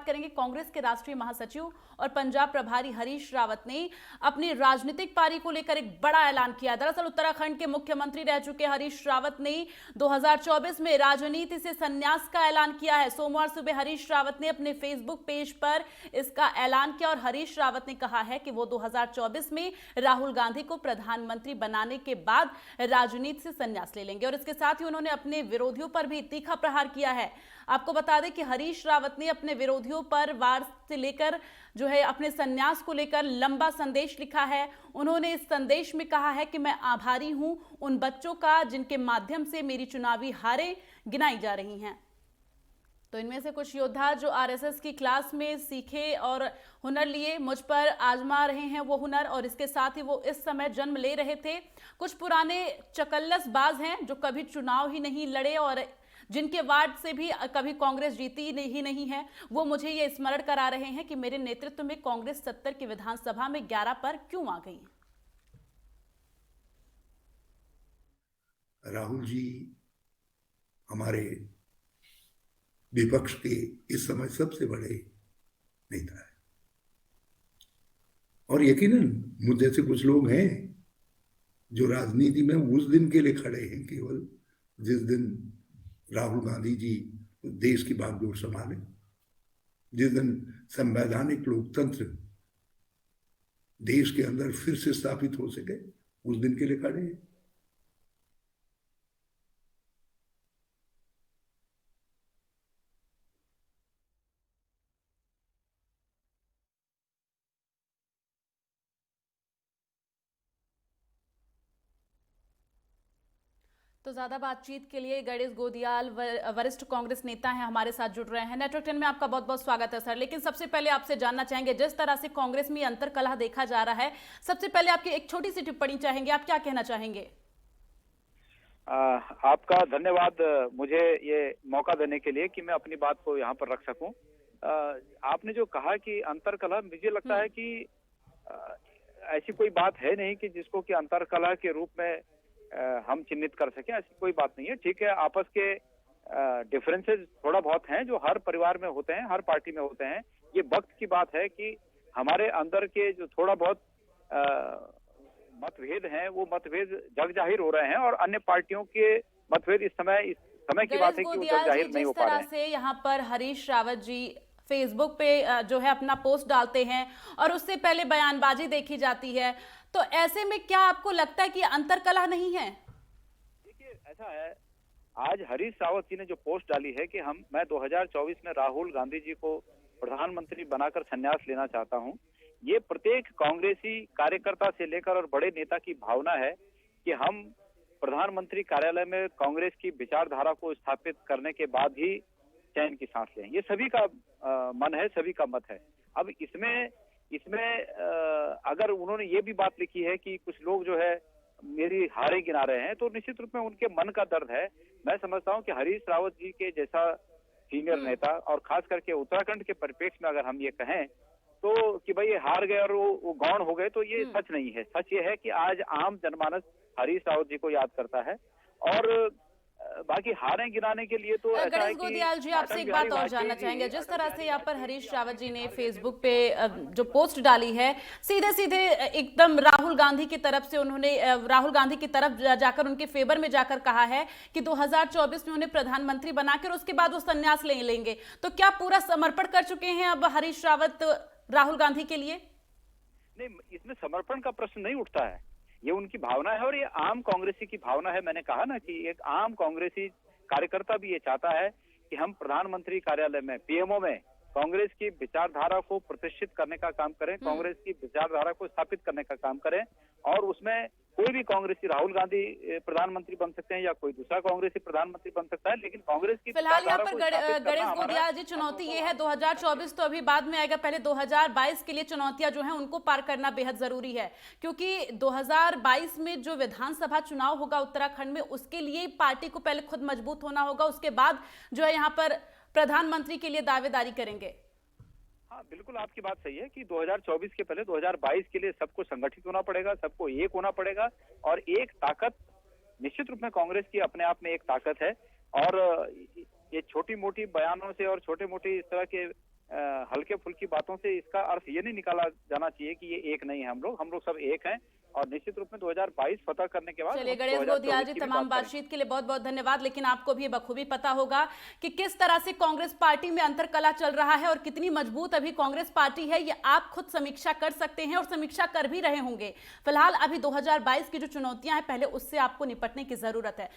करेंगे कांग्रेस के राष्ट्रीय महासचिव और पंजाब प्रभारी हरीश रावत ने अपनी राजनीतिक पारी को लेकर एक बड़ा ऐलान किया। दरअसल उत्तराखंड के मुख्यमंत्री रह चुके हरीश रावत ने 2024 में राजनीति से संन्यास का ऐलान किया है। सोमवार सुबह हरीश रावत ने अपने फेसबुक पेज पर इसका ऐलान किया और हरीश रावत ने कहा है कि वो 2024 में राहुल गांधी को प्रधानमंत्री बनाने के बाद राजनीति से संन्यास ले लेंगे और इसके साथ ही उन्होंने अपने विरोधियों पर भी तीखा प्रहार किया है। आपको बता दें कि हरीश रावत ने अपने विरोधियों पर वार से लेकर जो है अपने संन्यास को लेकर लंबा संदेश लिखा है। उन्होंने इस संदेश में कहा है कि मैं आभारी हूं उन बच्चों का जिनके माध्यम से मेरी चुनावी हारें गिनाई जा रही हैं। तो इनमें से कुछ योद्धा जो आरएसएस की क्लास में सीखे और हुनर लिए मुझ पर आजमा रहे हैं वो हुनर, और इसके साथ ही वो इस समय जन्म ले रहे थे। कुछ पुराने चकल्लस बाज हैं जो कभी चुनाव ही नहीं लड़े और जिनके वार्ड से भी कभी कांग्रेस जीती ही नहीं है, वो मुझे ये स्मरण करा रहे हैं कि मेरे नेतृत्व में कांग्रेस 70 की विधानसभा में 11 पर क्यों आ गई। राहुल जी हमारे विपक्ष के इस समय सबसे बड़े नेता है और यकीनन मुझ जैसे कुछ लोग हैं जो राजनीति में उस दिन के लिए खड़े हैं केवल जिस दिन राहुल गांधी जी देश की बागडोर संभाले, जिस दिन संवैधानिक लोकतंत्र देश के अंदर फिर से स्थापित हो सके, उस दिन के लिए खड़े हैं। तो ज्यादा बातचीत के लिए गणेश गोदियाल वरिष्ठ कांग्रेस नेता हैं, हमारे साथ जुड़ रहे हैं। नेटवर्क 10 में आपका बहुत बहुत स्वागत है सर। लेकिन सबसे पहले आपसे जानना चाहेंगे, जिस तरह से कांग्रेस में अंतर्कलह देखा जा रहा है, सबसे पहले आपकी एक छोटी सी टिप्पणी चाहेंगे, आप क्या कहना चाहेंगे? आपका धन्यवाद मुझे ये मौका देने के लिए कि मैं अपनी बात को यहाँ पर रख सकूं। आपने जो कहा कि अंतर्कलह, मुझे लगता है कि ऐसी कोई बात है नहीं कि जिसको कि अंतर्कलह के रूप में हम चिन्हित कर सकें, ऐसी कोई बात नहीं है। ठीक है, आपस के डिफरेंसेस थोड़ा बहुत हैं जो हर परिवार में होते हैं, हर पार्टी में होते हैं। ये वक्त की बात है कि हमारे अंदर के जो थोड़ा बहुत मतभेद हैं वो मतभेद जग जाहिर हो रहे हैं और अन्य पार्टियों के मतभेद इस समय की बात है कि वो जग जाहिर नहीं हो पा रहे हैं। जिस तरह से यहाँ पर हरीश रावत जी फेसबुक पे जो है अपना पोस्ट डालते हैं और उससे पहले बयानबाजी देखी जाती है, तो ऐसे में क्या आपको लगता है कि अंतर्कलह नहीं है? देखिए, ऐसा है, आज हरीश रावत जी ने जो पोस्ट डाली है कि मैं 2024 में राहुल गांधी जी को प्रधानमंत्री बनाकर संन्यास लेना चाहता हूं, ये प्रत्येक कांग्रेसी कार्यकर्ता से लेकर और बड़े नेता की भावना है कि हम प्रधानमंत्री कार्यालय में कांग्रेस की विचारधारा को स्थापित करने के बाद ही चैन की सांस लें। ये सभी का मन है, सभी का मत है। अब इसमें अगर उन्होंने ये भी बात लिखी है कि कुछ लोग जो है मेरी हारें गिना रहे हैं, तो निश्चित रूप में उनके मन का दर्द है। मैं समझता हूं कि हरीश रावत जी के जैसा सीनियर नेता और खास करके उत्तराखंड के परिप्रेक्ष्य में अगर हम ये कहें तो कि भाई ये हार गए और वो गौण हो गए, तो ये सच नहीं है। सच ये है कि आज आम जनमानस हरीश रावत जी को याद करता है और बाकी हारें गिनाने के लिए तो ऐसा है कि गोदियाल जी आपसे एक बात और जानना चाहेंगे, जिस तरह से यहाँ पर हरीश रावत जी ने फेसबुक पे जो पोस्ट डाली है, सीधे सीधे एकदम राहुल गांधी की तरफ से उन्होंने राहुल गांधी की तरफ जाकर उनके फेवर में जाकर कहा है कि 2024 में उन्हें प्रधानमंत्री बनाकर उसके बाद वो संन्यास ले लेंगे। तो क्या पूरा समर्पण कर चुके हैं अब हरीश रावत राहुल गांधी के लिए? नहीं, इसमें समर्पण का प्रश्न नहीं उठता है, ये उनकी भावना है और ये आम कांग्रेसी की भावना है। मैंने कहा ना कि एक आम कांग्रेसी कार्यकर्ता भी ये चाहता है कि हम प्रधानमंत्री कार्यालय में, पीएमओ में कांग्रेस की विचारधारा को प्रतिष्ठित करने का काम करें, कांग्रेस की विचारधारा को स्थापित करने का काम करें और उसमें कोई भी कांग्रेसी, राहुल गांधी प्रधानमंत्री बन सकते हैं या कोई दूसरा कांग्रेसी प्रधानमंत्री बन सकता है, लेकिन कांग्रेस की फिलहाल यहाँ पर गणेश गोदियाल जी चुनौती ये है, 2024 तो अभी बाद में आएगा, पहले 2022 के लिए चुनौतियां जो हैं उनको पार करना बेहद जरूरी है, क्योंकि 2022 में जो विधानसभा चुनाव होगा उत्तराखंड में, उसके लिए पार्टी को पहले खुद मजबूत होना होगा, उसके बाद जो है यहाँ पर प्रधानमंत्री के लिए दावेदारी करेंगे। हाँ, बिल्कुल आपकी बात सही है कि 2024 के पहले 2022 के लिए सबको संगठित होना पड़ेगा, सबको एक होना पड़ेगा और एक ताकत निश्चित रूप में कांग्रेस की अपने आप में एक ताकत है और ये छोटी मोटी बयानों से और छोटे मोटी इस तरह के हल्के फुल्की बातों से इसका अर्थ ये नहीं निकाला जाना चाहिए कि ये एक नहीं है। हम लोग सब एक हैं और निश्चित रूप में 2022 फतह करने के बाद चलिए गणेश गोदियाल जी, तमाम बातचीत के लिए बहुत बहुत धन्यवाद। लेकिन आपको भी बखूबी पता होगा कि किस तरह से कांग्रेस पार्टी में अंतरकलह चल रहा है और कितनी मजबूत अभी कांग्रेस पार्टी है, ये आप खुद समीक्षा कर सकते हैं और समीक्षा कर भी रहे होंगे। फिलहाल अभी 2022 की जो चुनौतियां हैं, पहले उससे आपको निपटने की जरूरत है।